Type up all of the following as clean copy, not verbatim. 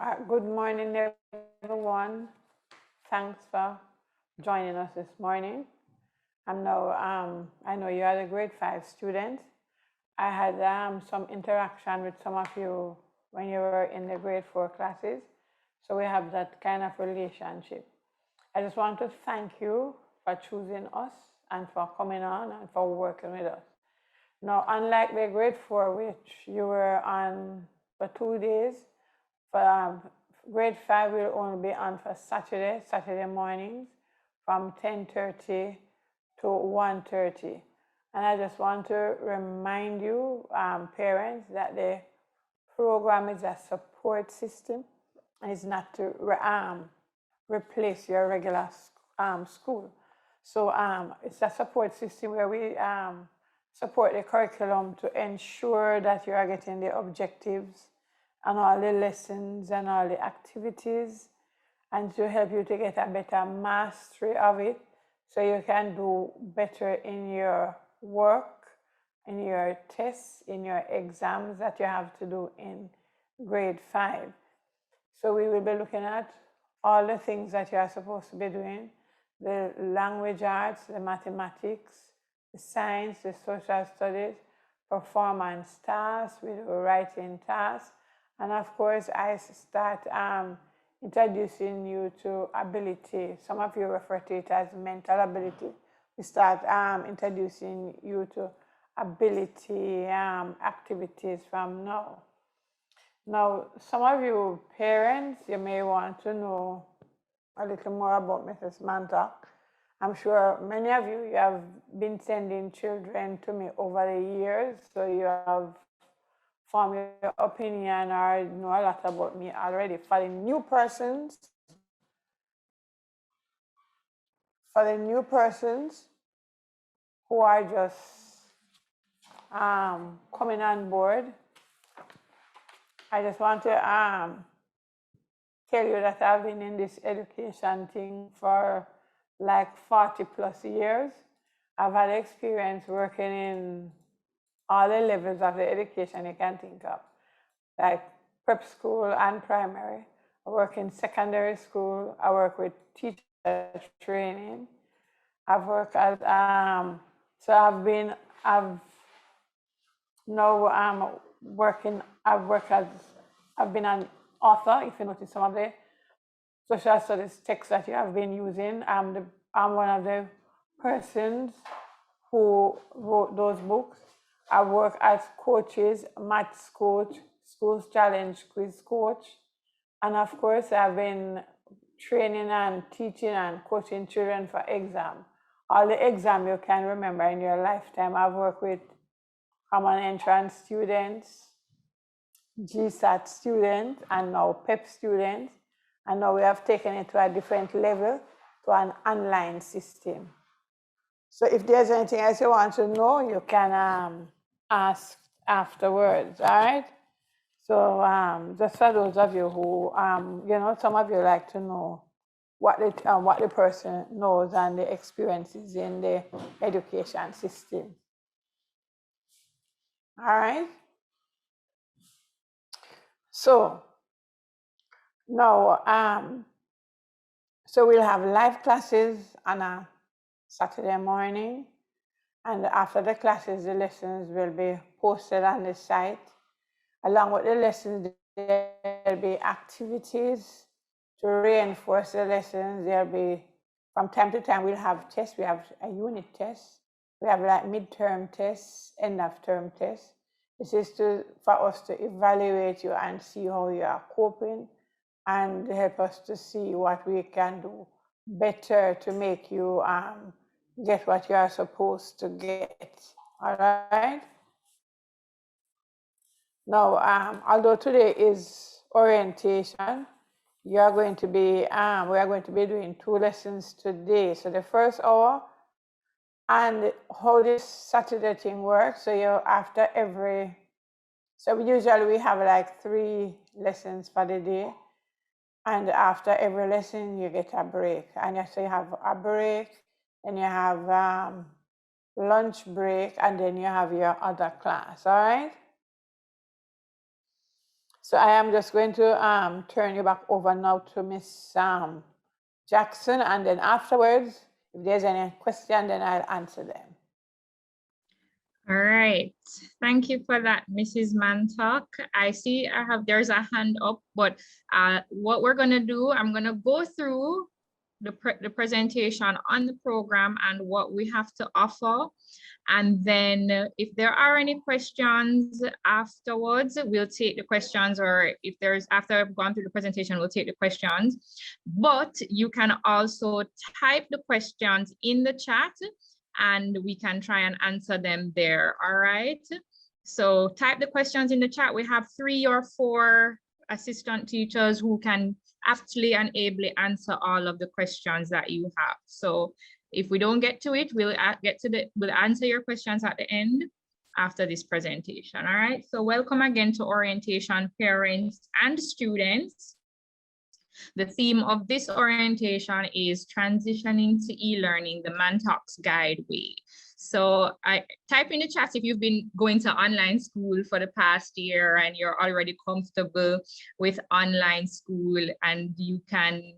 Good morning, everyone. Thanks for joining us this morning. I know you are the grade 5 students. I had some interaction with some of you when you were in the grade 4 classes. So we have that kind of relationship. I just want to thank you for choosing us and for coming on and for working with us. Now, unlike the grade 4, which you were on for 2 days, for grade 5 will only be on for Saturday mornings from 10:30 to 1:30. And I just want to remind you, parents, that the program is a support system and it's not to replace your regular school. So it's a support system where we support the curriculum to ensure that you are getting the objectives and all the lessons and all the activities, and to help you to get a better mastery of it so you can do better in your work, in your tests, in your exams that you have to do in grade 5. So we will be looking at all the things that you are supposed to be doing: the language arts, the mathematics, the science, the social studies, performance tasks, we do writing tasks, and of course I start introducing you to ability. Some of you refer to it as mental ability. We start introducing you to ability activities from now. Now, some of you parents, you may want to know a little more about Mrs. Manta. I'm sure many of you have been sending children to me over the years, so you have formed your opinion or know a lot about me already. For the new persons who are just coming on board, I just want to tell you that I've been in this education thing for like 40 plus years. I've had experience working in all the levels of the education you can think of, like prep school and primary. I work in secondary school. I work with teacher training. I've worked as I've been an author. If you notice some of the social studies texts that you have been using, I'm one of the persons who wrote those books. I work as coaches, maths coach, schools challenge quiz coach, and of course I've been training and teaching and coaching children for exam. All the exam you can remember in your lifetime. I've worked with common entrance students, GSAT students, and now PEP students. And now we have taken it to a different level, to an online system. So if there's anything else you want to know, you can ask afterwards, all right? So just for those of you who, some of you like to know what the person knows and the experiences in the education system. All right? So now, so we'll have live classes on a Saturday morning, and after the classes, the lessons will be posted on the site. Along with the lessons, there'll be activities to reinforce the lessons. There'll be, from time to time, we'll have tests. We have a unit test. We have like midterm tests, end of term tests. This is for us to evaluate you and see how you are coping, and help us to see what we can do better to make you get what you are supposed to get. All right? Now, although today is orientation, we are going to be doing 2 lessons today. So the first hour, and how this Saturday thing works. So usually we have like 3 lessons for the day, and after every lesson you get a break. And so you have a break, then you have lunch break, and then you have your other class. All right. So I am just going to turn you back over now to Miss Jackson, and then afterwards, if there's any question, then I'll answer them. All right, thank you for that, Mrs. Mantok. I see there's a hand up, but what we're gonna do, I'm gonna go through the presentation on the program and what we have to offer. And then if there are any questions afterwards, we'll take the questions, or if there's, after I've gone through the presentation, we'll take the questions. But you can also type the questions in the chat and we can try and answer them there, all right? So type the questions in the chat. We have 3 or 4 assistant teachers who can aptly and ably answer all of the questions that you have. So if we don't get to it, we'll answer your questions at the end after this presentation, all right? So welcome again to orientation, parents and students. The theme of this orientation is transitioning to e-learning, the Mantalks Guide way. So I type in the chat if you've been going to online school for the past year and you're already comfortable with online school and you can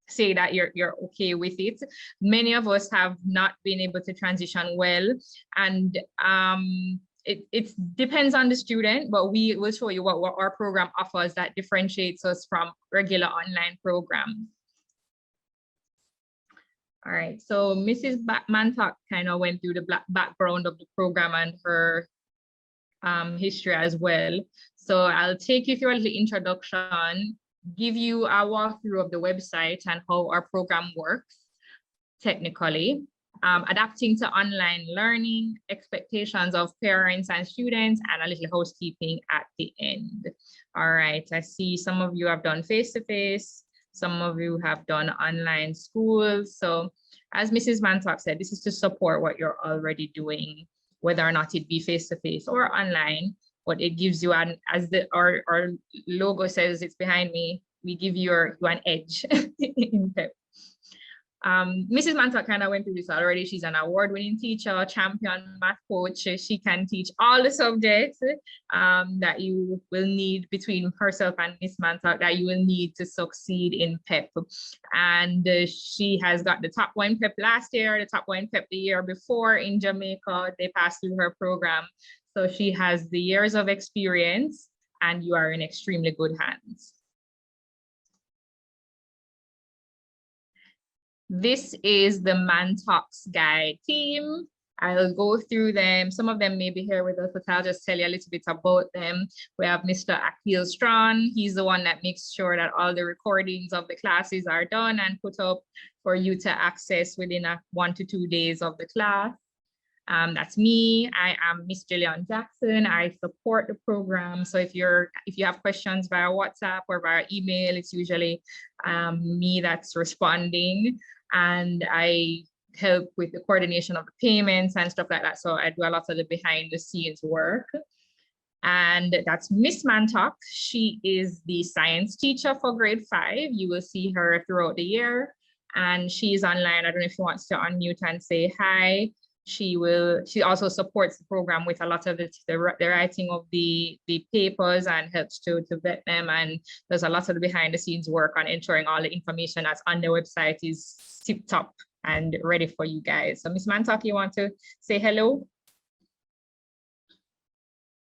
say that you're okay with it. Many of us have not been able to transition well, and it depends on the student, but we will show you what our program offers that differentiates us from regular online programs. All right, so Mrs. Mantok kind of went through the background of the program and her history as well. So I'll take you through a little introduction, give you a walkthrough of the website and how our program works technically, adapting to online learning, expectations of parents and students, and a little housekeeping at the end. All right, I see some of you have done face-to-face, some of you have done online school. So as Mrs. Mantok said, this is to support what you're already doing, whether or not it be face-to-face or online. But it gives you as our logo says, it's behind me, we give you an edge in PEP. Mrs. Mantok kind of went through this already. She's an award-winning teacher, champion math coach. She can teach all the subjects that you will need between herself and Miss Mantok that you will need to succeed in PEP. And she has got the top 1 PEP last year, the top 1 PEP the year before in Jamaica. They passed through her program. So she has the years of experience and you are in extremely good hands. This is the Mantalks Guide team. I'll go through them. Some of them may be here with us, but I'll just tell you a little bit about them. We have Mr. Akil Strawn. He's the one that makes sure that all the recordings of the classes are done and put up for you to access within 1 to 2 days of the class. That's me. I am Miss Jillian Jackson. I support the program. So if you have questions via WhatsApp or via email, it's usually me that's responding. And I help with the coordination of the payments and stuff like that. So I do a lot of the behind the scenes work. And that's Miss Mantok. She is the science teacher for grade 5. You will see her throughout the year. And she's online. I don't know if she wants to unmute and say hi. She also supports the program with a lot of the writing of the papers and helps to vet them, and there's a lot of the behind the scenes work on ensuring all the information that's on the website is tip top and ready for you guys. So Miss Mantok, you want to say hello?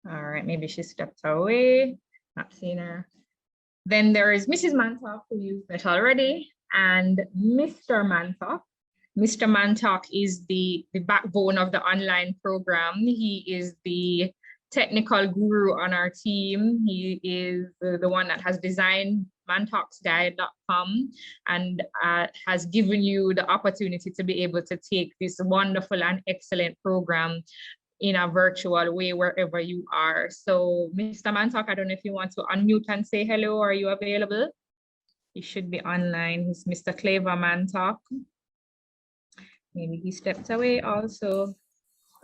All right, maybe she stepped away, not seeing her. Then there is Mrs. Mantok, who you've met already, and Mr. Mantok. Mr. Mantok is the backbone of the online program. He is the technical guru on our team. He is the one that has designed mantalksguide.com and has given you the opportunity to be able to take this wonderful and excellent program in a virtual way wherever you are. So Mr. Mantok, I don't know if you want to unmute and say hello. Are you available? He should be online. He's Mr. Clever Mantok. Maybe he stepped away also.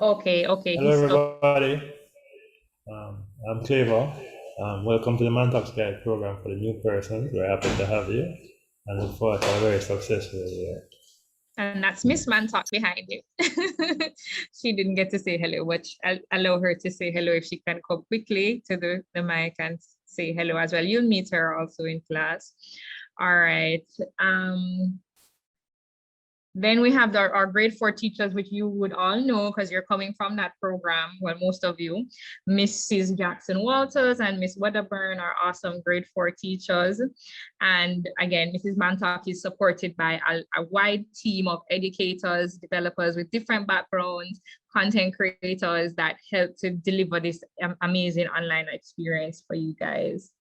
Okay. Hello, everybody. I'm Clever. Welcome to the Mantalks Guide program for the new persons. We're happy to have you and look forward to a very successful year. And that's Miss Mantok behind you. She didn't get to say hello, but I'll allow her to say hello if she can come quickly to the mic and say hello as well. You'll meet her also in class. All right. Then we have our grade 4 teachers, which you would all know because you're coming from that program. Well, most of you, Mrs. Jackson Walters and Miss Wedderburn are awesome grade 4 teachers. And again, Mrs. Mantok is supported by a wide team of educators, developers with different backgrounds, content creators that help to deliver this amazing online experience for you guys.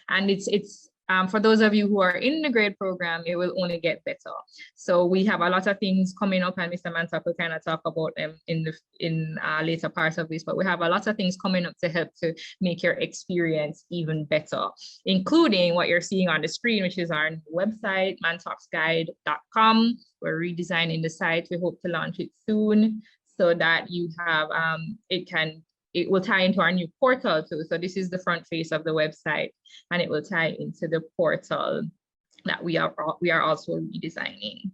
And it's for those of you who are in the grade program, it will only get better. So we have a lot of things coming up, and Mr. Mantok will kind of talk about them in later parts of this, but we have a lot of things coming up to help to make your experience even better, including what you're seeing on the screen, which is our website, mantalksguide.com. We're redesigning the site. We hope to launch it soon so that you have, it will tie into our new portal too. So this is the front face of the website, and it will tie into the portal that we are also redesigning.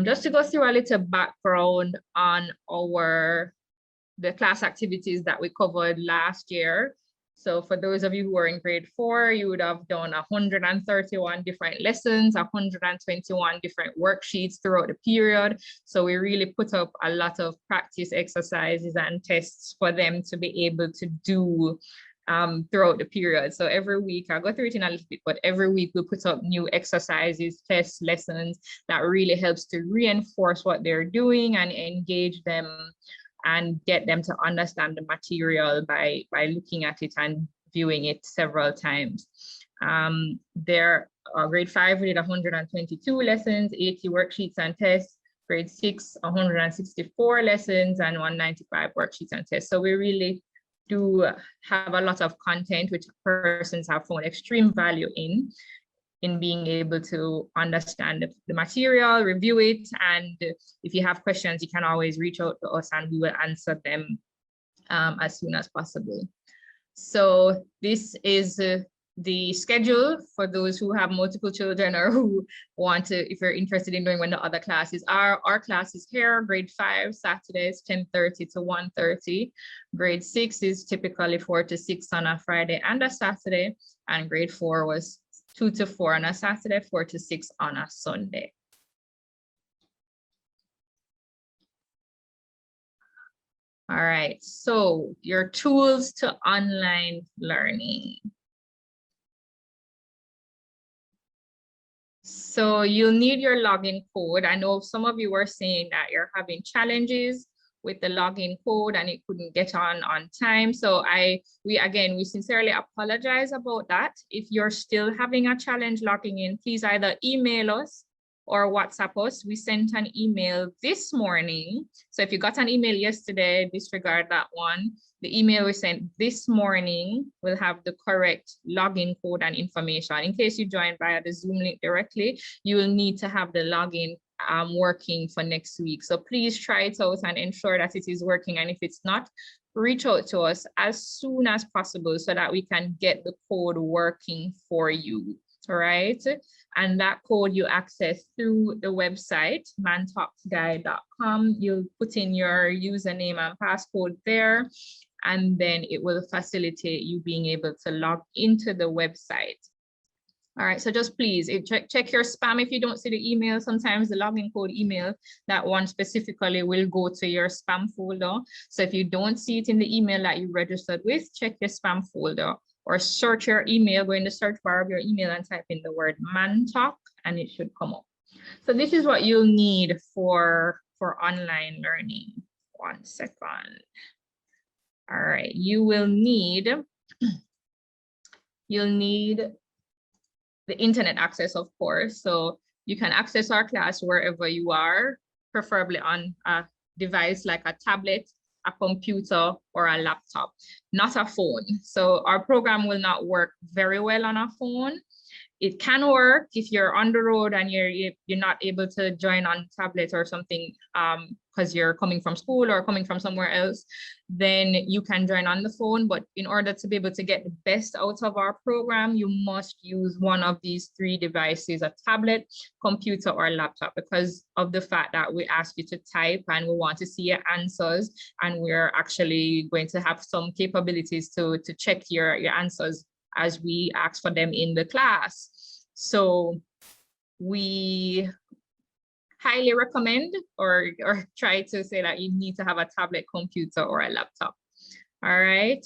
Just to go through a little background on the class activities that we covered last year. So for those of you who are in grade 4, you would have done 131 different lessons, 121 different worksheets throughout the period. So we really put up a lot of practice exercises and tests for them to be able to do throughout the period. So every week, I'll go through it in a little bit, but every week we'll put up new exercises, tests, lessons that really helps to reinforce what they're doing and engage them and get them to understand the material by looking at it and viewing it several times. Grade 5, we did 122 lessons, 80 worksheets and tests. Grade 6, 164 lessons and 195 worksheets and tests. So we really do have a lot of content which persons have found extreme value in being able to understand the material, review it, and if you have questions, you can always reach out to us and we will answer them as soon as possible. So this is the schedule for those who have multiple children or who want to, if you're interested in knowing when the other classes are. Our class is here, grade 5, Saturdays, 10:30 to 1:30. Grade 6 is typically 4 to 6 on a Friday and a Saturday, and grade 4 was 2 to 4 on a Saturday, 4 to 6 on a Sunday. All right, so your tools to online learning. So you'll need your login code. I know some of you were saying that you're having challenges with the login code and it couldn't get on time. So we sincerely apologize about that. If you're still having a challenge logging in, please either email us or WhatsApp us. We sent an email this morning. So if you got an email yesterday, disregard that one. The email we sent this morning will have the correct login code and information. In case you joined via the Zoom link directly, you will need to have the login working for next week. So please try it out and ensure that it is working. And if it's not, reach out to us as soon as possible so that we can get the code working for you. All right. And that code you access through the website, mantalksguide.com. You'll put in your username and passcode there, and then it will facilitate you being able to log into the website. All right, so just please check your spam if you don't see the email. Sometimes the login code email, that one specifically, will go to your spam folder. So if you don't see it in the email that you registered with, check your spam folder or search your email, go in the search bar of your email and type in the word Mantalk and it should come up. So this is what you'll need for online learning. 1 second. All right, you'll need the internet access, of course. So you can access our class wherever you are, preferably on a device like a tablet, a computer, or a laptop, not a phone. So our program will not work very well on a phone. it can work if you're on the road and you're not able to join on tablet or something because you're coming from school or coming from somewhere else, then you can join on the phone. But in order to be able to get the best out of our program, you must use one of these 3 devices, a tablet, computer, or laptop, because of the fact that we ask you to type and we want to see your answers, and we're actually going to have some capabilities to check your answers as we ask for them in the class. So we highly recommend or try to say that you need to have a tablet, computer, or a laptop. All right.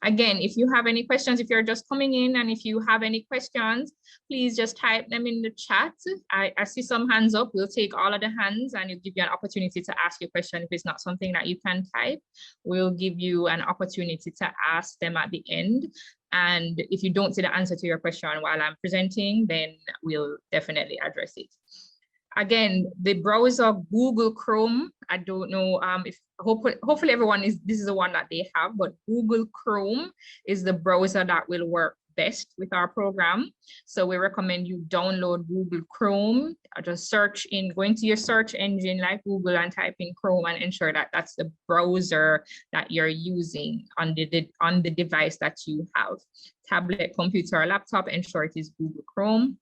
Again, if you have any questions, if you're just coming in and if you have any questions, please just type them in the chat. I see some hands up. We'll take all of the hands and it'll give you an opportunity to ask your question. If it's not something that you can type, we'll give you an opportunity to ask them at the end. And if you don't see the answer to your question while I'm presenting, then we'll definitely address it. Again, the browser Google Chrome, I don't know if hopefully everyone this is the one that they have, but Google Chrome is the browser that will work best with our program. So we recommend you download Google Chrome, just go into your search engine like Google and type in Chrome and ensure that that's the browser that you're using on the device that you have. Tablet, computer, or laptop, ensure it is Google Chrome.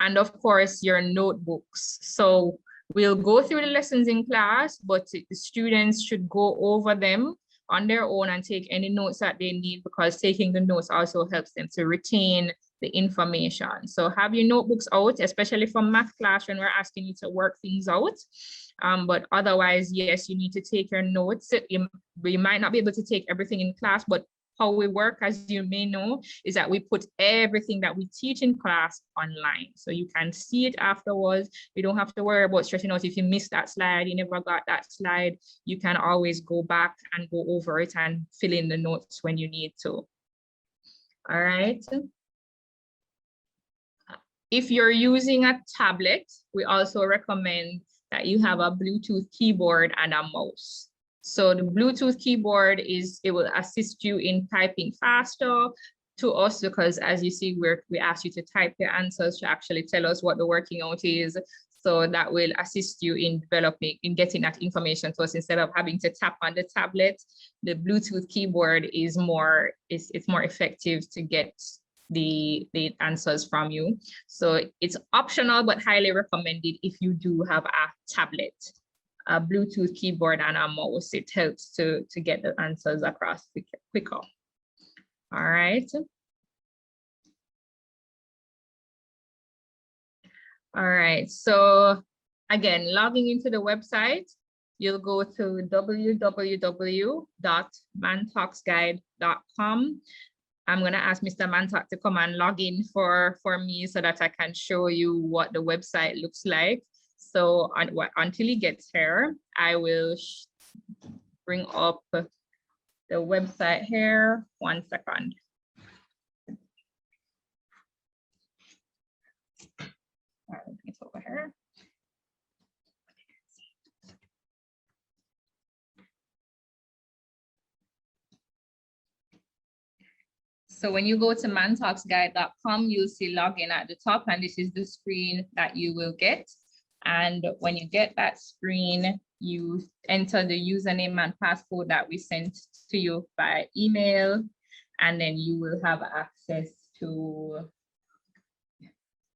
And of course, your notebooks. So we'll go through the lessons in class, but the students should go over them on their own and take any notes that they need, because taking the notes also helps them to retain the information. So have your notebooks out, especially for math class when we're asking you to work things out. But otherwise, yes, you need to take your notes. You might not be able to take everything in class, but how we work, as you may know, is that we put everything that we teach in class online. So you can see it afterwards. You don't have to worry about stressing out if you missed that slide, you never got that slide. You can always go back and go over it and fill in the notes when you need to. All right. If you're using a tablet, we also recommend that you have a Bluetooth keyboard and a mouse. So the Bluetooth keyboard it will assist you in typing faster to us, because as you see, we ask you to type your answers to actually tell us what the working out is. So that will assist you in getting that information to us instead of having to tap on the tablet. The Bluetooth keyboard is more effective to get the answers from you. So it's optional, but highly recommended if you do have a tablet. A Bluetooth keyboard and a mouse, it helps to get the answers across quicker. All right. All right, so again, logging into the website, you'll go to www.mantalksguide.com. I'm gonna ask Mr. Mantalk to come and log in for me so that I can show you what the website looks like. So until he gets here, I will bring up the website here. 1 second. All right, it's over here. So when you go to mantalksguide.com, you'll see login at the top, and this is the screen that you will get. And when you get that screen, you enter the username and passcode that we sent to you by email, and then you will have access to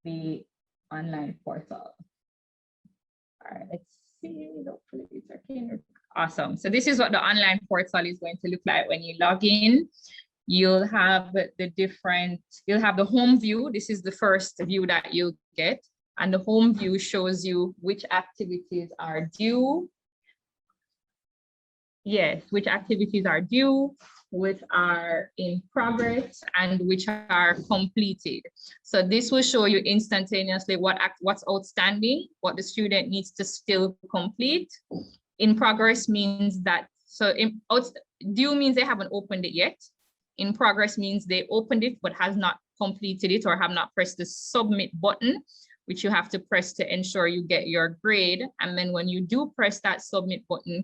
the online portal. All right, let's see, hopefully it's working. Awesome, so this is what the online portal is going to look like when you log in. You'll have you'll have the home view. This is the first view that you'll get. And the home view shows you which activities are due. Yes, which activities are due, which are in progress, and which are completed. So this will show you instantaneously what's outstanding, what the student needs to still complete. In progress means that, due means they haven't opened it yet. In progress means they opened it but has not completed it or have not pressed the submit button, which you have to press to ensure you get your grade. And then when you do press that submit button,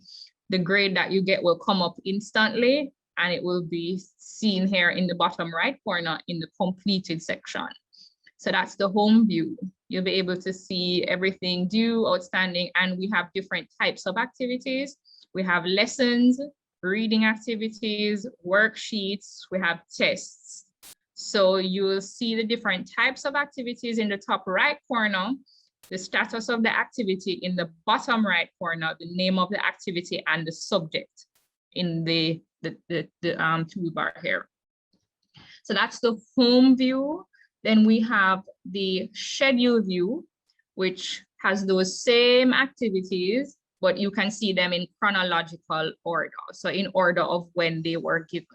the grade that you get will come up instantly, and it will be seen here in the bottom right corner in the completed section. So that's the home view. You'll be able to see everything due, outstanding, and we have different types of activities. We have lessons, reading activities, worksheets, we have tests. So you will see the different types of activities in the top right corner, the status of the activity in the bottom right corner, the name of the activity and the subject in the toolbar here. So that's the home view. Then we have the schedule view, which has those same activities, but you can see them in chronological order. So in order of when they were given.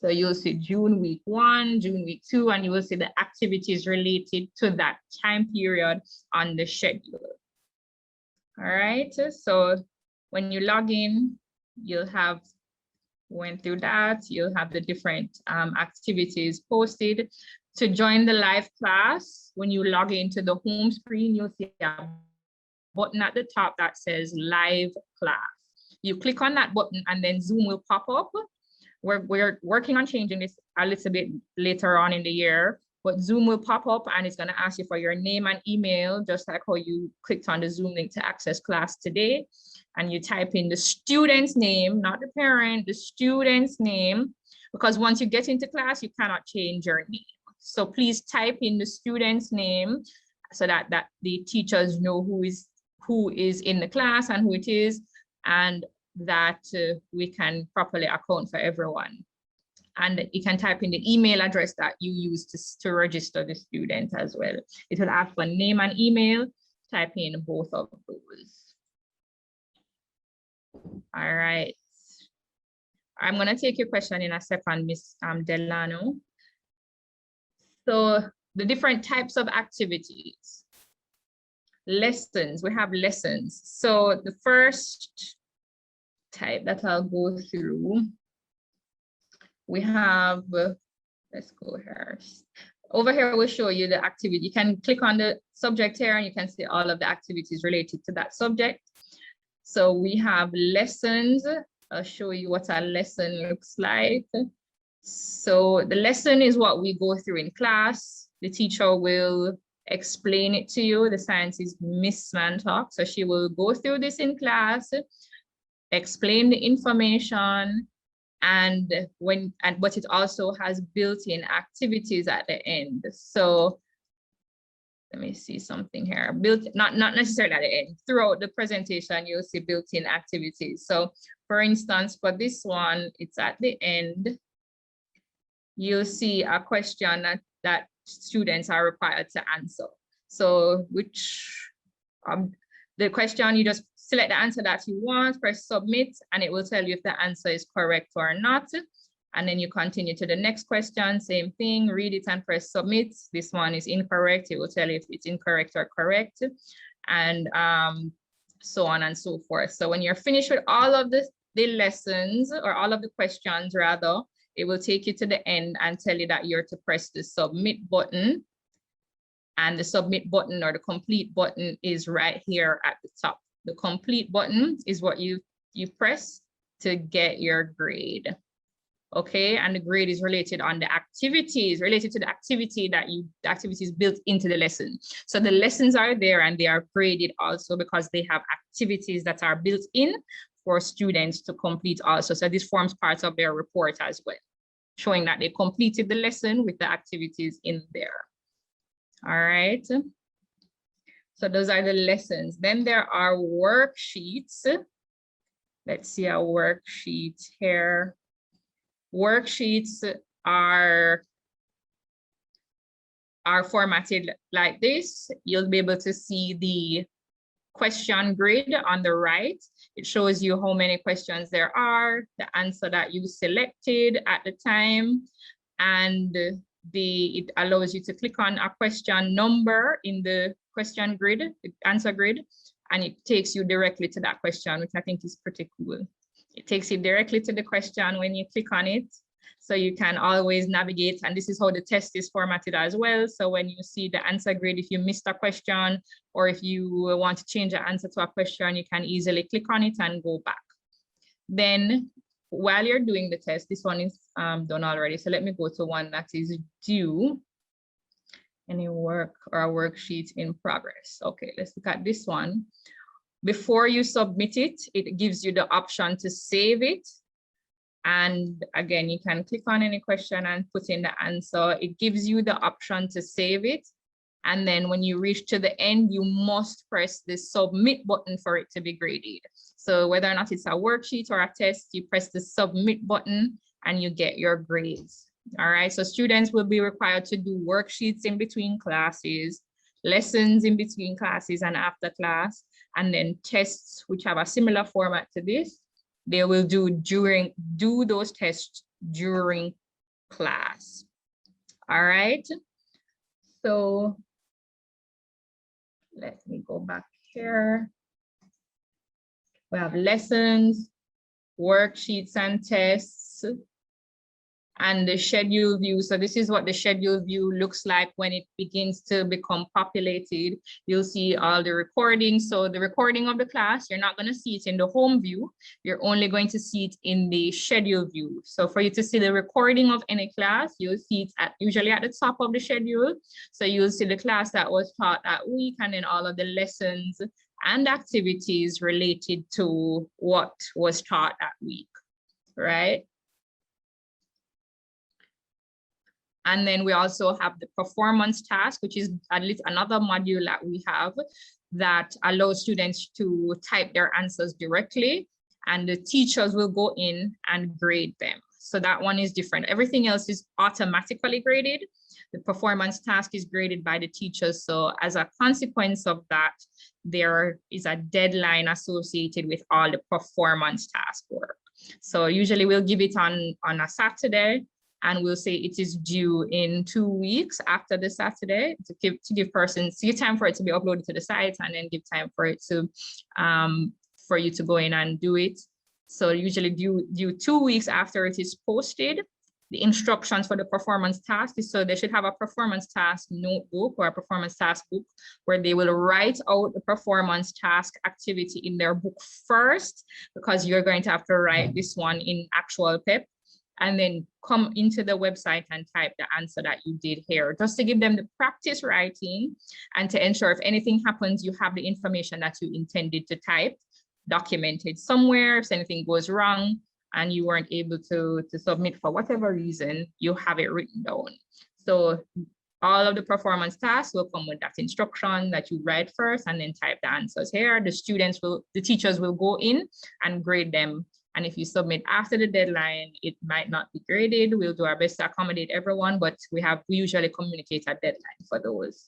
So you'll see June week 1, June week 2, and you will see the activities related to that time period on the schedule. All right, so when you log in, you'll have went through that. You'll have the different activities posted. To join the live class, when you log into the home screen, you'll see a button at the top that says live class. You click on that button and then Zoom will pop up. We're working on changing this a little bit later on in the year, but Zoom will pop up and it's going to ask you for your name and email, just like how you clicked on the Zoom link to access class today. And you type in the student's name, not the parent, the student's name, because once you get into class, you cannot change your name. So please type in the student's name so that the teachers know who is in the class and who it is, and that we can properly account for everyone. And you can type in the email address that you use to register the student as well. It will ask for name and email. Type in both of those. All right. I'm going to take your question in a second, Ms. Delano. So the different types of activities. Lessons, we have lessons. So the first type that I'll go through, we have, let's go here. Over here, we'll show you the activity. You can click on the subject here and you can see all of the activities related to that subject. So we have lessons. I'll show you what a lesson looks like. So the lesson is what we go through in class. The teacher will explain it to you. The science is Miss Mantalk. So she will go through this in class, explain the information, but it also has built-in activities at the end. So let me see something here. Not necessarily at the end. Throughout the presentation, you'll see built-in activities. So for instance, for this one, it's at the end. You'll see a question that students are required to answer. So the question, you just select the answer that you want, press submit, and it will tell you if the answer is correct or not. And then you continue to the next question, same thing, read it and press submit. This one is incorrect. It will tell you if it's incorrect or correct, and so on and so forth. So when you're finished with all of the lessons, or all of the questions rather, it will take you to the end and tell you that you're to press the submit button. And the submit button or the complete button is right here at the top. The complete button is what you press to get your grade. Okay, and the grade is related on the activities, related to the activity the activities built into the lesson. So the lessons are there and they are graded also because they have activities that are built in for students to complete also. So this forms part of their report as well, showing that they completed the lesson with the activities in there. All right. So those are the lessons. Then there are worksheets. Let's see a worksheet here. Worksheets are formatted like this. You'll be able to see the question grid on the right. It shows you how many questions there are, the answer that you selected at the time, and it allows you to click on a question number in the question grid, the answer grid, and it takes you directly to that question, which I think is pretty cool. It takes you directly to the question when you click on it. So you can always navigate, and this is how the test is formatted as well. So when you see the answer grid, if you missed a question, or if you want to change the answer to a question, you can easily click on it and go back. Then while you're doing the test, this one is done already. So let me go to one that is due. Any work or a worksheet in progress? Okay, let's look at this one. Before you submit it, it gives you the option to save it. And again, you can click on any question and put in the answer. It gives you the option to save it. And then when you reach to the end, you must press the submit button for it to be graded. So whether or not it's a worksheet or a test, you press the submit button and you get your grades. All right, so students will be required to do worksheets in between classes, lessons in between classes and after class, and then tests which have a similar format to this. They will do those tests during class. All right, so let me go back here. We have lessons, worksheets and tests, and the schedule view. So this is what the schedule view looks like when it begins to become populated. You'll see all the recordings. So the recording of the class, you're not going to see it in the home view. You're only going to see it in the schedule view. So for you to see the recording of any class, you'll see it usually at the top of the schedule. So you'll see the class that was taught that week and then all of the lessons and activities related to what was taught that week, right? And then we also have the performance task, which is at least another module that we have that allows students to type their answers directly, and the teachers will go in and grade them. So that one is different. Everything else is automatically graded. The performance task is graded by the teachers. So as a consequence of that, there is a deadline associated with all the performance task work. So usually we'll give it on a Saturday, and we'll say it is due in 2 weeks after the Saturday to give persons time for it to be uploaded to the site, and then give time for it to for you to go in and do it. So usually due 2 weeks after it is posted. The instructions for the performance task is, so they should have a performance task notebook or a performance task book where they will write out the performance task activity in their book first, because you're going to have to write this one in actual PEP, and then come into the website and type the answer that you did here, just to give them the practice writing and to ensure if anything happens, you have the information that you intended to type documented somewhere. If anything goes wrong and you weren't able to submit for whatever reason, you have it written down. So all of the performance tasks will come with that instruction that you write first and then type the answers here. The teachers will go in and grade them. And if you submit after the deadline, it might not be graded. We'll do our best to accommodate everyone, but we usually communicate a deadline for those.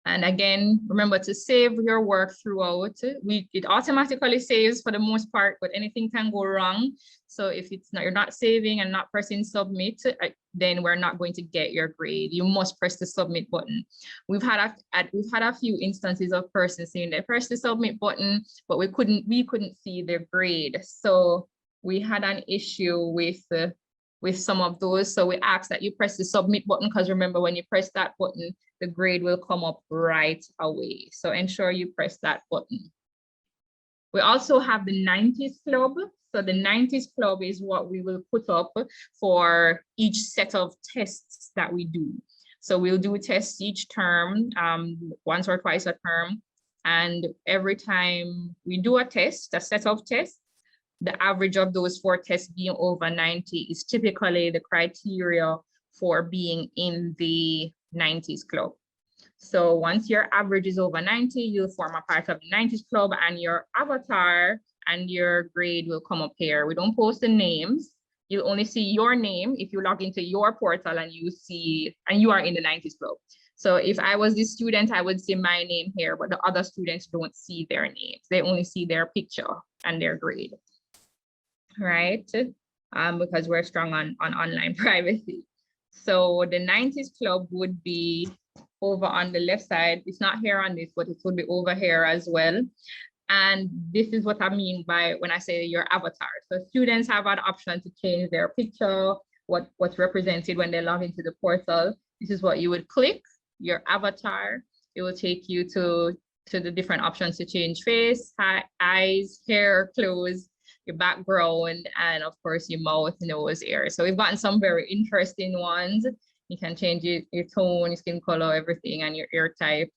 And again, remember to save your work throughout. It automatically saves for the most part, but anything can go wrong. So if you're not saving and not pressing submit, then we're not going to get your grade. You must press the submit button. We've had a few instances of persons saying they pressed the submit button, but we couldn't see their grade. So we had an issue with some of those. So we ask that you press the submit button, because remember, when you press that button, the grade will come up right away. So ensure you press that button. We also have the 90s club. So the 90s club is what we will put up for each set of tests that we do. So we'll do tests each term, once or twice a term. And every time we do a set of tests, the average of those 4 tests being over 90 is typically the criteria for being in the 90s club. So once your average is over 90, you'll form a part of the 90s club, and your avatar and your grade will come up here. We don't post the names. You'll only see your name if you log into your portal and you are in the 90s club. So if I was this student, I would see my name here, but the other students don't see their names. They only see their picture and their grade, right? Because we're strong on online privacy. So the 90s club would be over on the left side. It's not here on this, but it would be over here as well. And this is what I mean by when I say your avatar. So students have an option to change their picture, what's represented when they log into the portal. This is what you would click, your avatar. It will take you to the different options to change face, eyes, hair, clothes, your background, and of course your mouth, nose, ear. So we've gotten some very interesting ones. You can change your tone, your skin color, everything, and your ear type.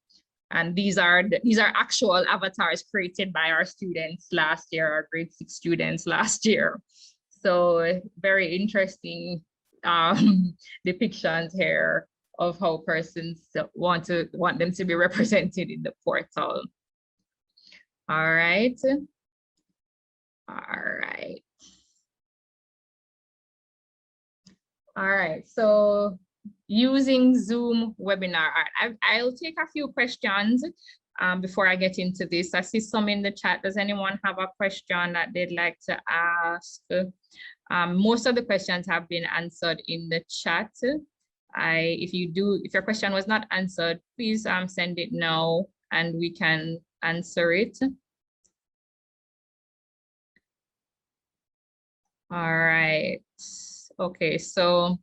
And these are actual avatars created by our students last year, our grade 6 students last year. So very interesting depictions here of how persons want them to be represented in the portal. All right. All right. All right. So using Zoom webinar. I'll take a few questions before I get into this. I see some in the chat. Does anyone have a question that they'd like to ask? Most of the questions have been answered in the chat. If your question was not answered, please send it now and we can answer it. All right. Okay, so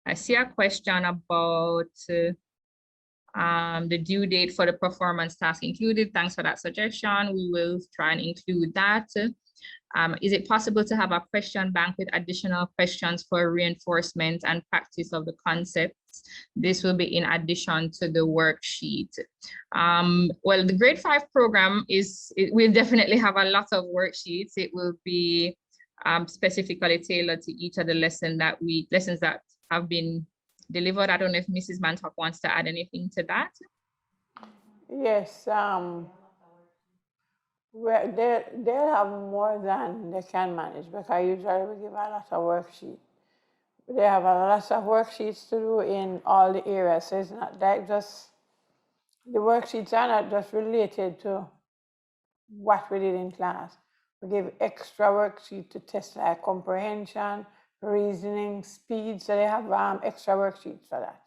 I see a question about the due date for the performance task included. Thanks for that suggestion. We will try and include that. Is it possible to have a question bank with additional questions for reinforcement and practice of the concepts? This will be in addition to the worksheet. Well, the grade 5 program will definitely have a lot of worksheets. It will be specifically tailored to each of the lessons that have been delivered. I don't know if Mrs. Mantok wants to add anything to that. Yes, they'll have more than they can manage because usually we give a lot of worksheets. They have a lot of worksheets to do in all the areas, so it's not like just, the worksheets are not just related to what we did in class. We give extra worksheets to test like comprehension, reasoning, speed, so they have extra worksheets for that.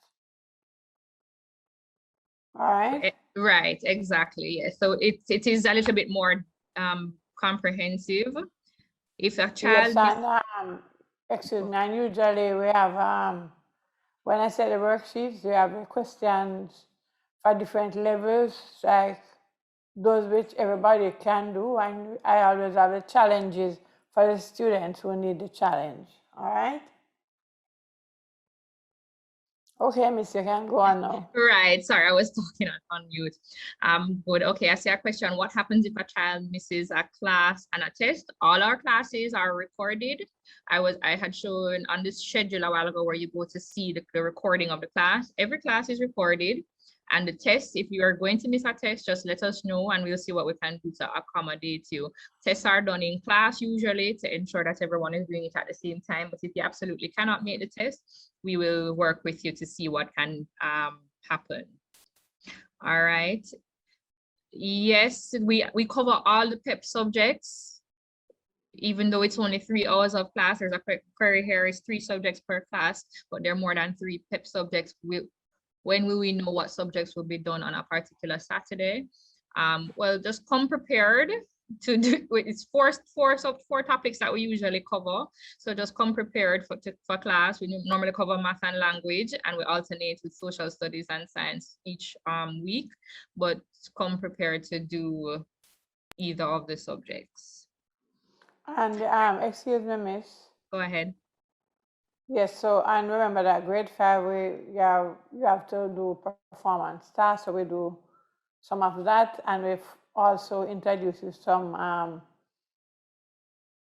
All right? Right, exactly, yes. So it is a little bit more comprehensive. If a child... Yes, and excuse me, and usually we have, when I say the worksheets, we have the questions for different levels, like those which everybody can do, and I always have the challenges for the students who need the challenge, all right? Okay, Miss, you can go on now. Right, sorry, I was talking on mute. But okay, I see a question. What happens if a child misses a class and a test? All our classes are recorded. I had shown on this schedule a while ago where you go to see the recording of the class. Every class is recorded. And the test, if you are going to miss a test, just let us know and we'll see what we can do to accommodate you. Tests are done in class usually to ensure that everyone is doing it at the same time. But if you absolutely cannot make the test, we will work with you to see what can happen. All right. Yes, we cover all the PEP subjects. Even though it's only 3 hours of class, there's a query here, is 3 subjects per class, but there are more than 3 PEP subjects. When will we know what subjects will be done on a particular Saturday? Well, just come prepared to do. It's four topics that we usually cover. So just come prepared for class. We normally cover math and language, and we alternate with social studies and science each week. But come prepared to do either of the subjects. And excuse me, Miss. Go ahead. Yes, so, and remember that grade 5, you have to do performance tasks, so we do some of that, and we've also introduced some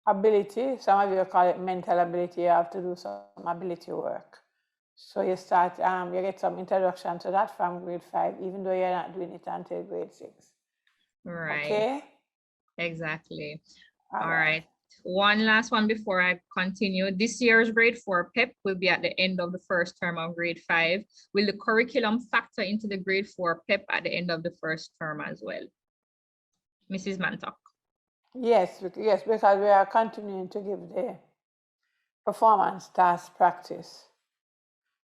ability. Some of you call it mental ability. You have to do some ability work. So you start, you get some introduction to that from grade 5, even though you're not doing it until grade 6. Right. Okay? Exactly. All right. One last one before I continue. This year's grade 4 PEP will be at the end of the first term of grade 5. Will the curriculum factor into the grade 4 PEP at the end of the first term as well? Mrs. Mantok. Yes, because we are continuing to give the performance task practice.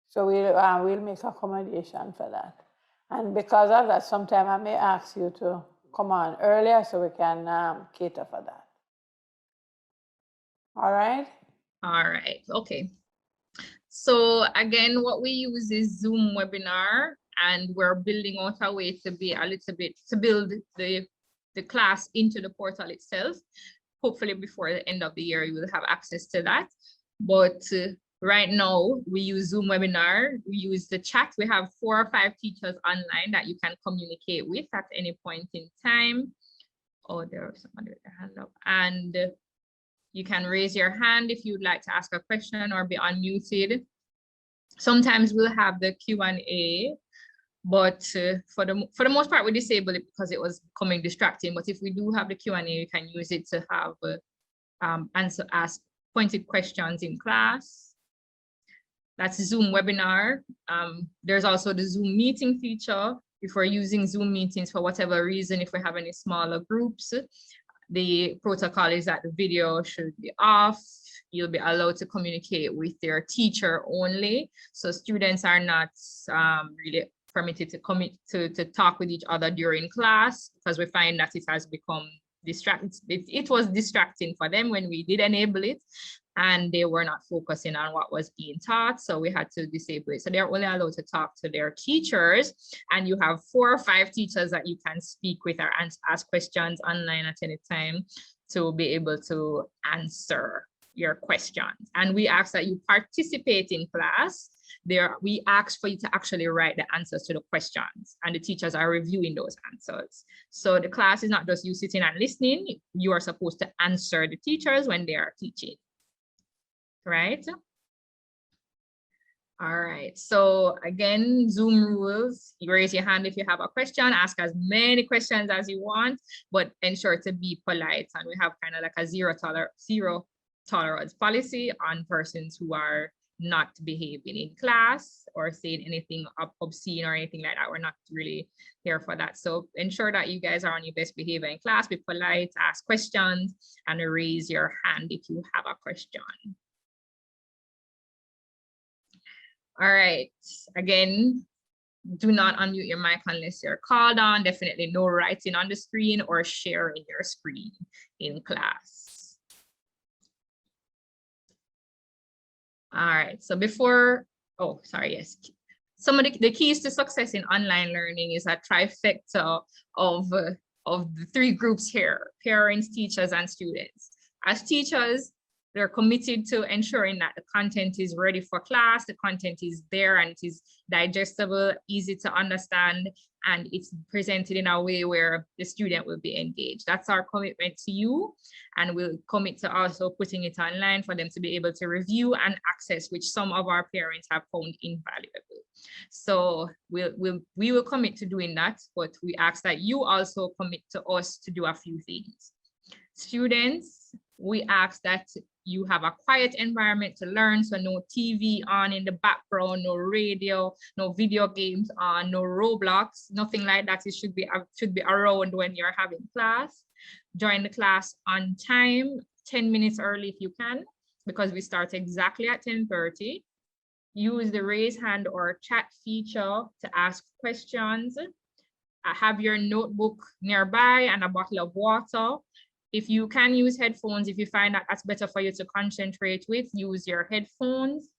So we'll make accommodation for that. And because of that, sometime I may ask you to come on earlier so we can cater for that. All right? All right, okay. So again, what we use is Zoom webinar, and we're building out a way to be a little bit, to build the class into the portal itself. Hopefully before the end of the year, you will have access to that. But Right now, we use Zoom webinar. We use the chat. We have 4 or 5 teachers online that you can communicate with at any point in time. Oh, there's somebody with their hand up. And you can raise your hand if you'd like to ask a question or be unmuted. Sometimes we'll have the Q&A, but for the most part, we disable it because it was becoming distracting. But if we do have the Q&A, you can use it to have ask pointed questions in class. That's Zoom webinar. There's also the Zoom meeting feature. If we're using Zoom meetings for whatever reason, if we have any smaller groups, the protocol is that the video should be off. You'll be allowed to communicate with your teacher only. So students are not really permitted to talk with each other during class, because we find that it has become distracting. It was distracting for them when we did enable it, and they were not focusing on what was being taught. So we had to disable it. So they're only allowed to talk to their teachers, and you have 4 or 5 teachers that you can speak with or ask questions online at any time to be able to answer your questions. And we ask that you participate in class. We ask for you to actually write the answers to the questions, and the teachers are reviewing those answers. So the class is not just you sitting and listening. You are supposed to answer the teachers when they are teaching, right? All right, so again, Zoom rules: you raise your hand if you have a question, ask as many questions as you want, but ensure to be polite. And we have kind of like a zero tolerance policy on persons who are not behaving in class or saying anything obscene or anything like that. We're not really here for that. So ensure that you guys are on your best behavior in class, be polite, ask questions, and raise your hand if you have a question. All right, again, do not unmute your mic unless you're called on. Definitely no writing on the screen or sharing your screen in class. All right, so yes. Some of the keys to success in online learning is a trifecta of the 3 groups here: parents, teachers, and students. As teachers, they're committed to ensuring that the content is ready for class, the content is there and it is digestible, easy to understand, and it's presented in a way where the student will be engaged. That's our commitment to you, and we'll commit to also putting it online for them to be able to review and access, which some of our parents have found invaluable. So we will commit to doing that, but we ask that you also commit to us to do a few things. Students, we ask that you have a quiet environment to learn, so no TV on in the background, no radio, no video games on, no Roblox, nothing like that. It should be around when you're having class. Join the class on time, 10 minutes early if you can, because we start exactly at 10:30. Use the raise hand or chat feature to ask questions. Have your notebook nearby and a bottle of water. If you can use headphones, if you find that that's better for you to concentrate with, use your headphones.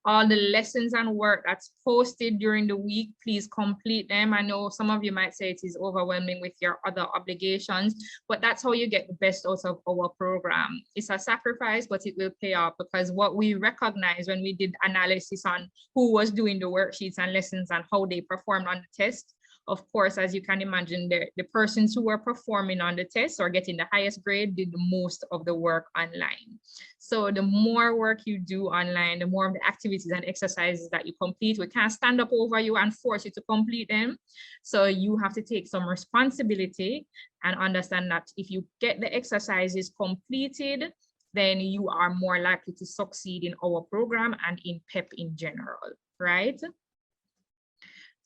All the lessons and work that's posted during the week, please complete them. I know some of you might say it is overwhelming with your other obligations, but that's how you get the best out of our program. It's a sacrifice, but it will pay off, because what we recognize when we did analysis on who was doing the worksheets and lessons and how they performed on the test, of course, as you can imagine, the persons who were performing on the test or getting the highest grade did the most of the work online. So the more work you do online, the more of the activities and exercises that you complete. We can't stand up over you and force you to complete them. So you have to take some responsibility and understand that if you get the exercises completed, then you are more likely to succeed in our program and in PEP in general, right?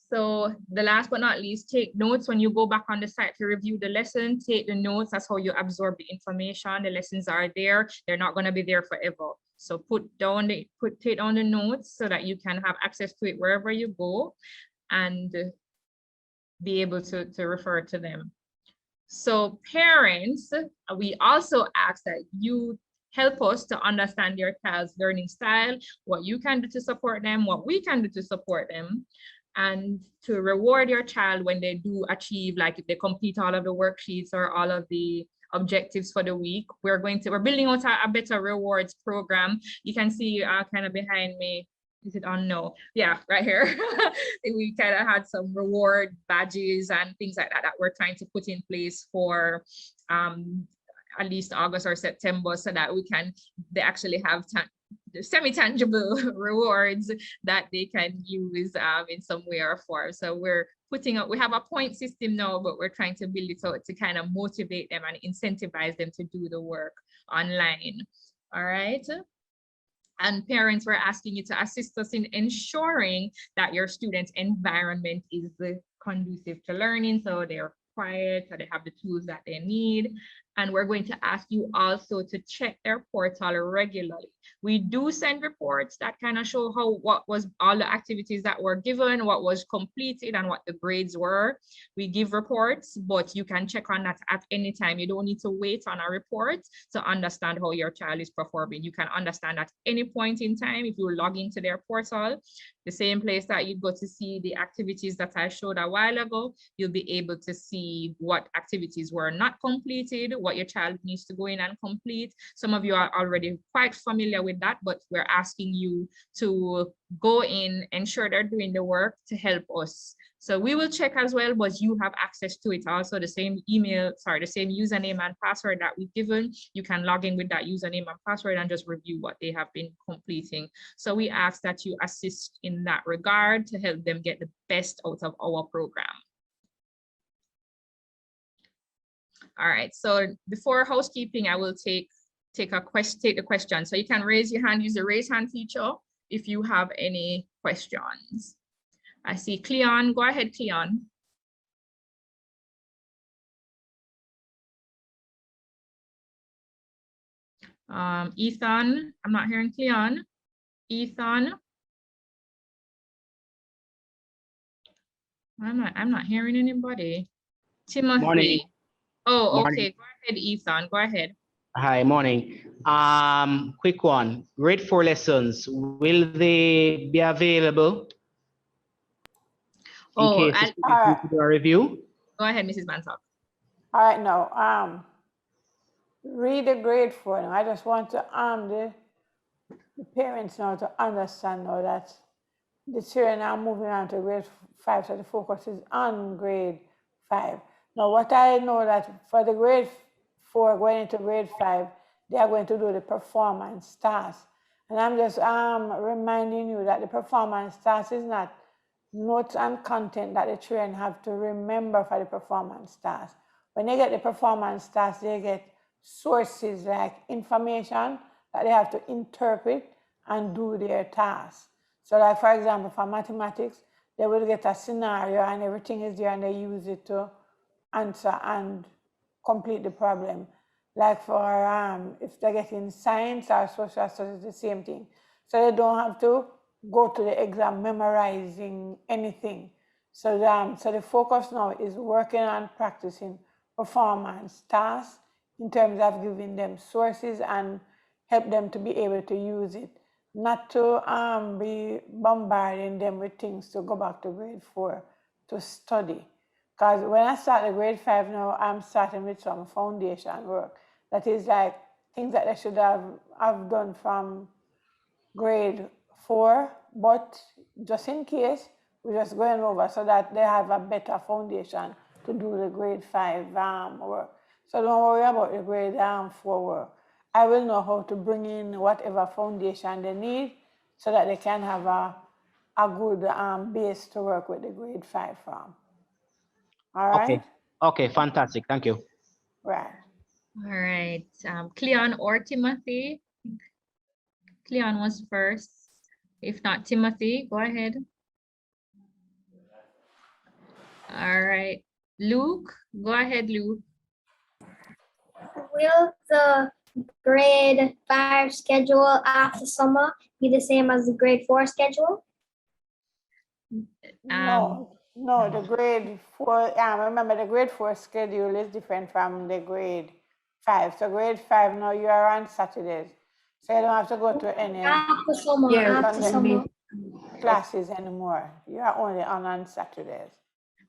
So the last but not least, take notes when you go back on the site to review the lesson. Take the notes. That's how you absorb the information. The lessons are there. They're not going to be there forever. So take down the notes so that you can have access to it wherever you go and be able to refer to them. So parents, we also ask that you help us to understand your child's learning style, what you can do to support them, what we can do to support them, and to reward your child when they do achieve, like if they complete all of the worksheets or all of the objectives for the week. We're building out a better rewards program. You can see kind of behind me. Is it on? No. Yeah, right here. We kind of had some reward badges and things like that that we're trying to put in place for at least August or September, so that they actually have semi-tangible rewards that they can use in some way or form. So we have a point system now, but we're trying to build it out to kind of motivate them and incentivize them to do the work online. All right. And parents, we're asking you to assist us in ensuring that your students' environment is conducive to learning, so they're quiet, so they have the tools that they need. And we're going to ask you also to check their portal regularly. We do send reports that kind of show what was all the activities that were given, what was completed, and what the grades were. We give reports, but you can check on that at any time. You don't need to wait on a report to understand how your child is performing. You can understand at any point in time if you log into their portal, the same place that you go to see the activities that I showed a while ago. You'll be able to see what activities were not completed, what your child needs to go in and complete. Some of you are already quite familiar with that, but we're asking you to go in, ensure they're doing the work to help us. So we will check as well, but you have access to it also. The same the same username and password that we've given. You can log in with that username and password and just review what they have been completing. So we ask that you assist in that regard to help them get the best out of our program. All right, so before housekeeping, I will take the question. So you can raise your hand, use the raise hand feature if you have any questions. I see Cleon. Go ahead, Cleon. Ethan, I'm not hearing Cleon. Ethan. I'm not hearing anybody. Timothy. Morning. Oh, Morning. okay. Go ahead, Ethan. Go ahead. Hi, morning. Quick one. Grade 4 lessons, will they be available in case the students need to do a review? Go ahead, Mrs. Bantok. All right, now, read the grade 4. Now, I just want to the parents now to understand now that the children are moving on to grade 5, so the focus is on grade 5. Now, what I know that for the grade 4 going into grade 5, they are going to do the performance task. And I'm just reminding you that the performance task is not notes and content that the children have to remember for the performance task. When they get the performance task, they get sources like information that they have to interpret and do their task. So like, for example, for mathematics, they will get a scenario and everything is there and they use it to answer and complete the problem. Like for, if they're getting science or social studies, the same thing. So they don't have to go to the exam memorizing anything. So the focus now is working on practicing performance tasks in terms of giving them sources and help them to be able to use it. Not to be bombarding them with things to go back to grade 4 to study. Because when I start the grade 5 now, I'm starting with some foundation work. That is like things that they should have done from grade 4, but just in case, we're just going over so that they have a better foundation to do the grade 5 work. So don't worry about the grade 4 work. I will know how to bring in whatever foundation they need so that they can have a good base to work with the grade 5 from. All right? Okay, fantastic. Thank you. Right. All right. Cleon or Timothy? Cleon was first. If not, Timothy, go ahead. All right. Luke, go ahead, Luke. Will the grade 5 schedule after summer be the same as the grade 4 schedule? No, the grade 4, remember the grade 4 schedule is different from the grade 5. So grade 5 now you are on Saturdays. So you don't have to go to any After summer, classes anymore. You are only on Saturdays.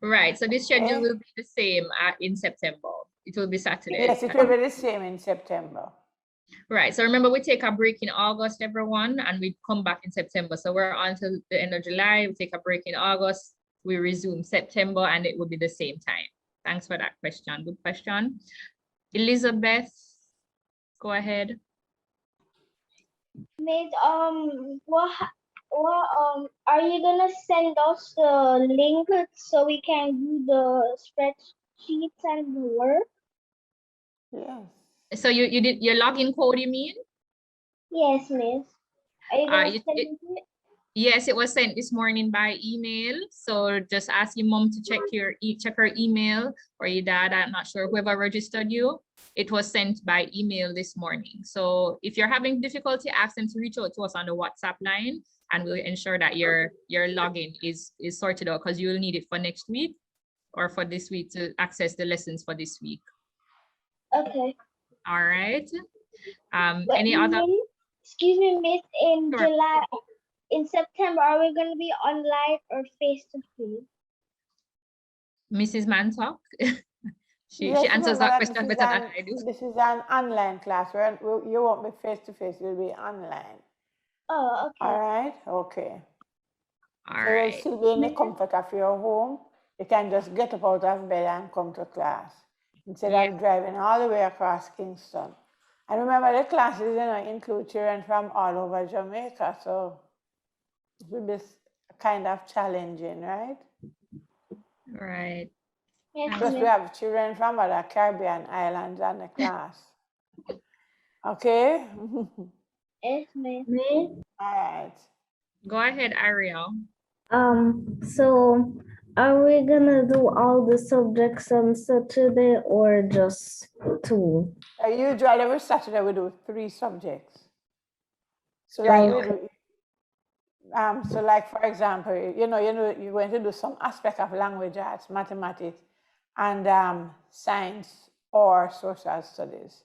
Right, so the schedule Okay. will be the same in September. It will be Saturday. Yes, it will be the same in September. Right, so remember we take a break in August, everyone, and we come back in September. So we're on till the end of July, we take a break in August, we resume September, and it will be the same time. Thanks for that question, good question. Elizabeth, go ahead. Miss, are you gonna send us the link so we can do the spreadsheets and the work? Yes. So you did your login code, you mean? Yes, Miss. Are you gonna it- send it? Yes, it was sent this morning by email. So just ask your mom to check check her email, or your dad, I'm not sure, whoever registered you. It was sent by email this morning. So if you're having difficulty, ask them to reach out to us on the WhatsApp line, and we'll ensure that your login is sorted out, because you'll need it for next week or for this week to access the lessons for this week. Okay. All right. But Any other? excuse me, Miss, in Sure. July, in September, are we gonna be online or face to face? Mrs. Mantok? She Yes, answers remember that that question better than I do. this is an online class where you won't be face to face, you'll be online. Oh, okay. All right, okay. All So you'll right. still be in the comfort of your home. You can just get up out of bed and come to class instead of driving all the way across Kingston. And remember, the classes, include children from all over Jamaica, so it will be kind of challenging, right? Right. Yes, Plus, we Miss. have children from other Caribbean islands in the class. Okay? Yes, Miss. All right. Go ahead, Ariel. So are we gonna do all the subjects on Saturday or just 2? Usually every Saturday we do 3 subjects. So Three, like so like for example, you're going to do some aspect of language arts, mathematics, and science or social studies.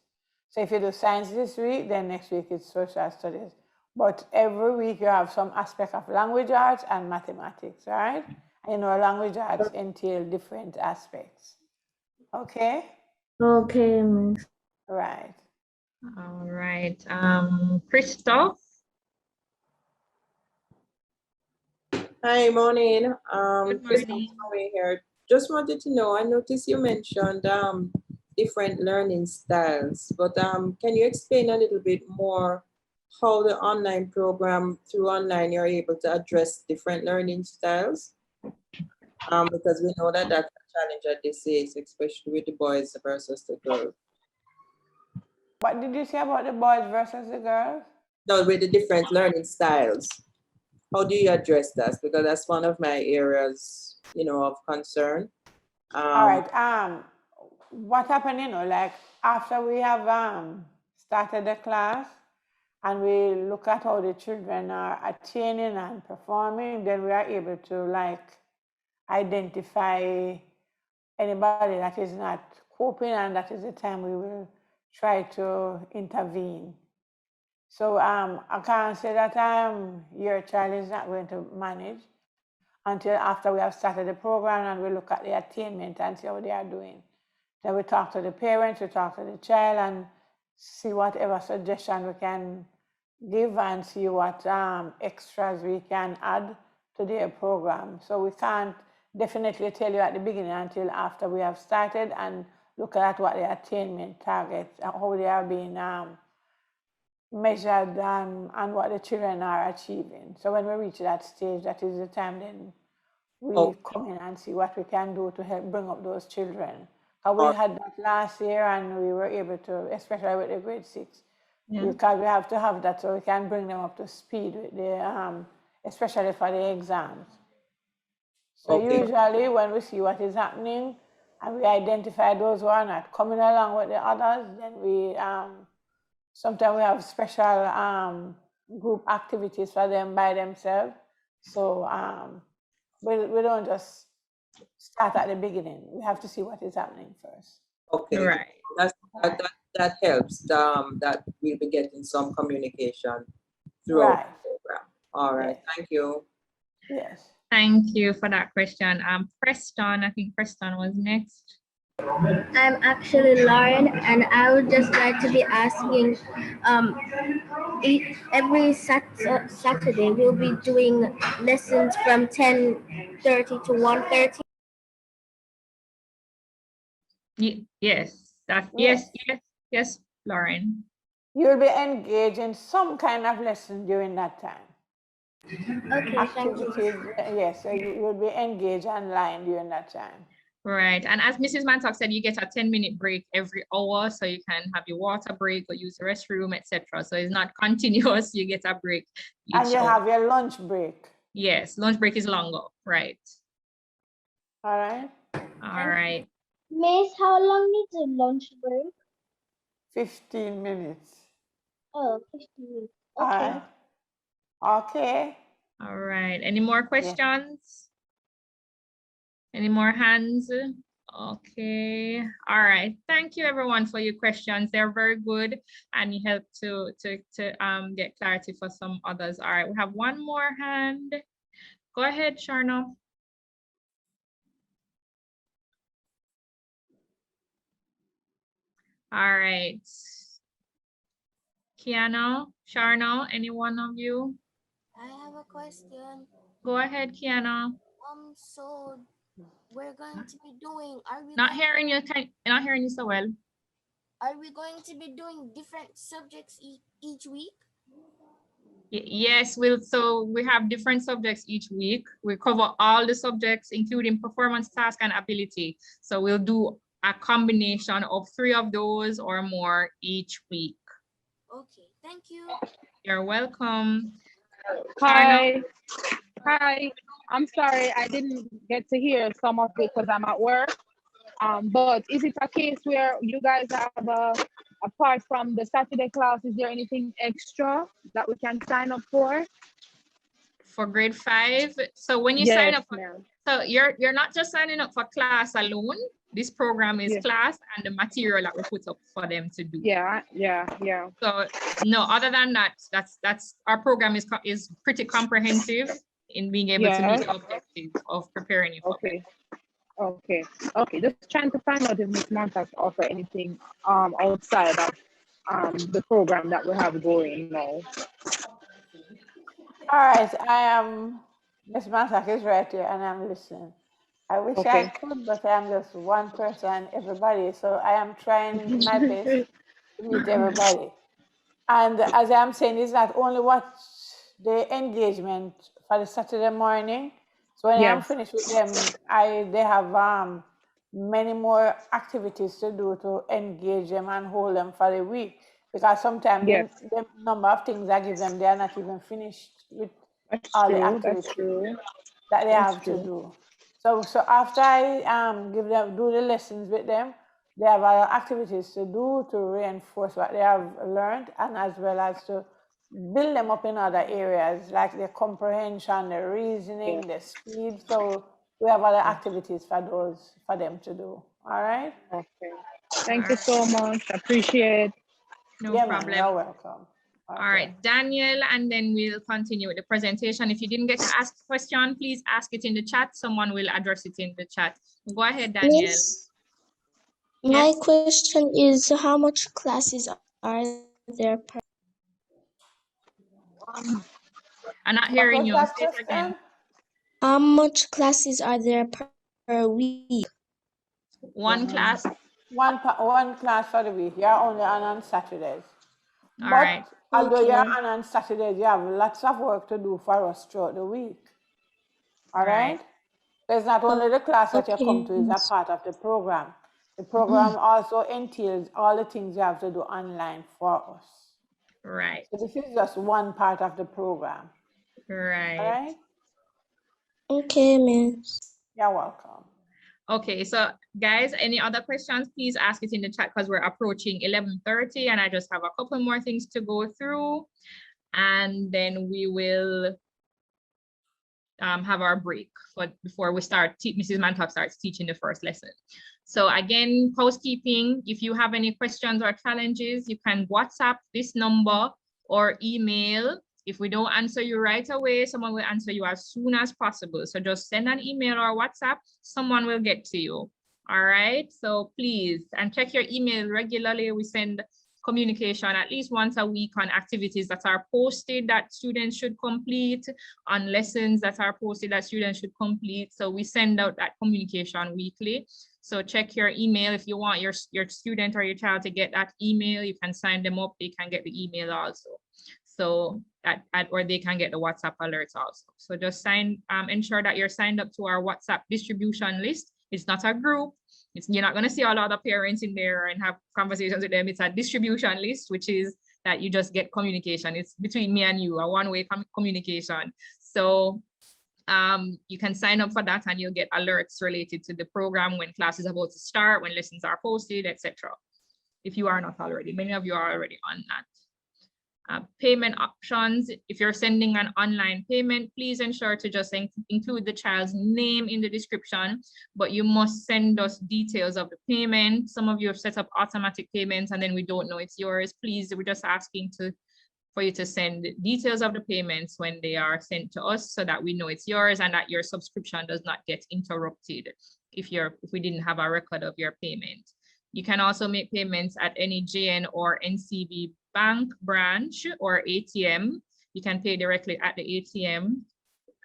So if you do science this week, then next week it's social studies. But every week you have some aspect of language arts and mathematics, right? And language arts entail different aspects. Okay? Okay, Miss. Right. All right. Christoph. Hi, morning. Good Christopher morning. here. Just wanted to know, I noticed you mentioned different learning styles, but can you explain a little bit more how the online program, through online, you're able to address different learning styles? Because we know that that's a challenge at this age, especially with the boys versus the girls. What did you say about the boys versus the girls? No, with the different learning styles. How do you address that? Because that's one of my areas, of concern. All right. What happened, like after we have started the class and we look at how the children are attaining and performing, then we are able to identify anybody that is not coping, and that is the time we will try to intervene. So I can't say that your child is not going to manage until after we have started the program and we look at the attainment and see how they are doing. Then we talk to the parents, we talk to the child, and see whatever suggestion we can give and see what extras we can add to their program. So we can't definitely tell you at the beginning until after we have started and look at what the attainment targets, how they are being measured and what the children are achieving. So when we reach that stage, that is the time then we come in and see what we can do to help bring up those children. We had that last year and we were able to, especially with the grade 6, because we have to have that so we can bring them up to speed with the, especially for the exams. So usually when we see what is happening and we identify those who are not coming along with the others, then we sometimes we have special group activities for them by themselves. So we don't just start at the beginning. We have to see what is happening first. Okay, right. That helps. That we'll be getting some communication throughout the program. All right, thank you. Yes. Thank you for that question. Preston, I think Preston was next. I'm actually Lauren, and I would just like to be asking, every Saturday we'll be doing lessons from 10:30 to 1:30. Yes, Yes. yes, Lauren. You'll be engaged in some kind of lesson during that time. Okay, thank you. Activities, yes, so you will be engaged online during that time. Right. And as Mrs. Mantok said, you get a 10-minute break every hour, so you can have your water break or use the restroom, etc. So it's not continuous, you get a break each And you hour. have your lunch break. Yes, lunch break is longer, right? All right. All right. Miss, how long is the lunch break? 15 minutes. Oh, 15 minutes. All Okay. right. Okay. All right. Any more questions? Any more hands? Okay. All right. Thank you everyone for your questions. They're very good and you help to get clarity for some others. All right. We have one more hand. Go ahead, Sharno. All right. Kiano, Sharno, any one of you? I have a question. Go ahead, Kiano. So we're going to be doing, Not hearing you, not hearing you so well. are we going to be doing different subjects each week? Yes, so we have different subjects each week. We cover all the subjects, including performance, task, and ability. So we'll do a combination of 3 of those or more each week. Okay, thank you. You're welcome. Hi. Hi. I'm sorry, I didn't get to hear some of it because I'm at work. But is it a case where you guys have apart from the Saturday class, is there anything extra that we can sign up for? For grade 5. So when you sign up, ma'am. so you're not just signing up for class alone. This program is class and the material that we put up for them to do. Yeah. So no, other than that, that's our program is pretty comprehensive in being able to meet the objectives of preparing you for Okay. Just trying to find out if Ms. Montas offer anything outside of the program that we have going now. All right. I am, Ms. Mantak is right here and I'm listening. I wish I could, but I'm just one person, everybody. So I am trying my best to meet everybody. And as I'm saying, it's not only what the engagement for the Saturday morning. So when I'm finished with them, they have many more activities to do to engage them and hold them for the week. Because sometimes the number of things I give them, they are not even finished with all the activities that they have to do. So after I do the lessons with them, they have other activities to do to reinforce what they have learned, and as well as to build them up in other areas like the comprehension, the reasoning, the speed. So we have other activities for them to do. All right. Okay. Thank you so much. Appreciate. No problem. You're welcome. Okay. All right, Daniel, and then we'll continue with the presentation. If you didn't get to ask a question, please ask it in the chat. Someone will address it in the chat. Go ahead, Daniel. Yes. My question is, how much classes are there per? I'm not hearing you. Say it again. How much classes are there per week? One class. One class for the week. You're only on Saturdays. All right. Although you're on Saturdays, you have lots of work to do for us throughout the week. All right? So it's not only the class that you come to is a part of the program. The program also entails all the things you have to do online for us. Right. So this is just one part of the program. Right. All right? Okay, miss. You're welcome. Okay, so guys, any other questions, please ask it in the chat because we're approaching 11:30 and I just have a couple more things to go through. And then we will have our break before we start. Mrs. Mantok starts teaching the first lesson. So again, housekeeping, if you have any questions or challenges, you can WhatsApp this number or email If we don't answer you right away, someone will answer you as soon as possible. So just send an email or WhatsApp, someone will get to you. All right, so please, and check your email regularly. We send communication at least once a week on activities that are posted that students should complete, on lessons that are posted that students should complete. So we send out that communication weekly. So check your email. If you want your student or your child to get that email, you can sign them up. They can get the email also. So or they can get the WhatsApp alerts also. So just ensure that you're signed up to our WhatsApp distribution list. It's not a group. You're not going to see all other parents in there and have conversations with them. It's a distribution list, which is that you just get communication. It's between me and you, a one-way communication. So you can sign up for that and you'll get alerts related to the program when class is about to start, when lessons are posted, etc. If you are not already, many of you are already on that. Payment options. If you're sending an online payment, please ensure to just include the child's name in the description, but you must send us details of the payment. Some of you have set up automatic payments and then we don't know it's yours. Please, we're just asking for you to send details of the payments when they are sent to us so that we know it's yours and that your subscription does not get interrupted if we didn't have a record of your payment. You can also make payments at any JN or NCB bank branch or ATM. You can pay directly at the ATM.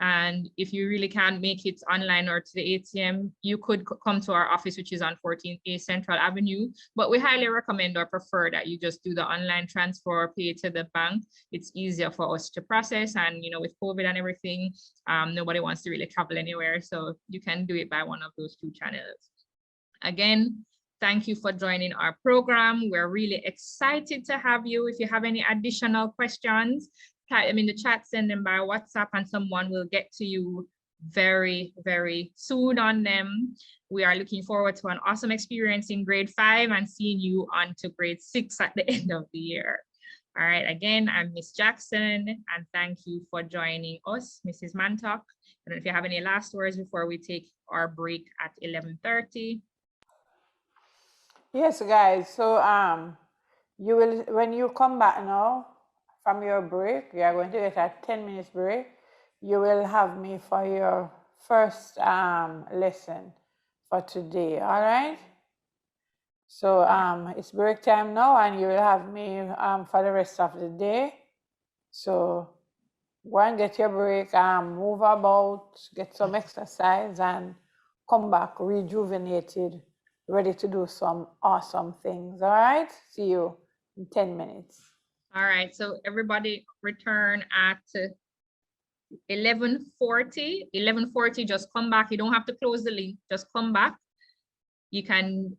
And if you really can't make it online or to the ATM, you could come to our office, which is on 14A Central Avenue. But we highly recommend or prefer that you just do the online transfer or pay to the bank. It's easier for us to process. And with COVID and everything, nobody wants to really travel anywhere. So you can do it by one of those two channels. Again, thank you for joining our program. We're really excited to have you. If you have any additional questions, type them in the chat, send them by WhatsApp, and someone will get to you very, very soon on them. We are looking forward to an awesome experience in grade 5 and seeing you on to grade 6 at the end of the year. All right, again, I'm Miss Jackson, and thank you for joining us, Mrs. Mantock. I don't know if you have any last words before we take our break at 11:30. Yes, guys. So you will, when you come back now from your break, you are going to get a 10-minute break. You will have me for your first lesson for today. All right. So it's break time now, and you will have me for the rest of the day. So go and get your break, move about, get some exercise, and come back rejuvenated, ready to do some awesome things. All right, see you in 10 minutes. All right, so everybody return at 11:40. 11:40, just come back. You don't have to close the link, just come back. You can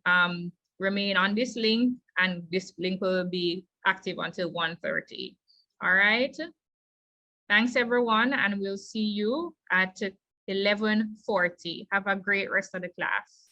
remain on this link, and this link will be active until 1:30. All right, thanks everyone, and we'll see you at 11:40. Have a great rest of the class.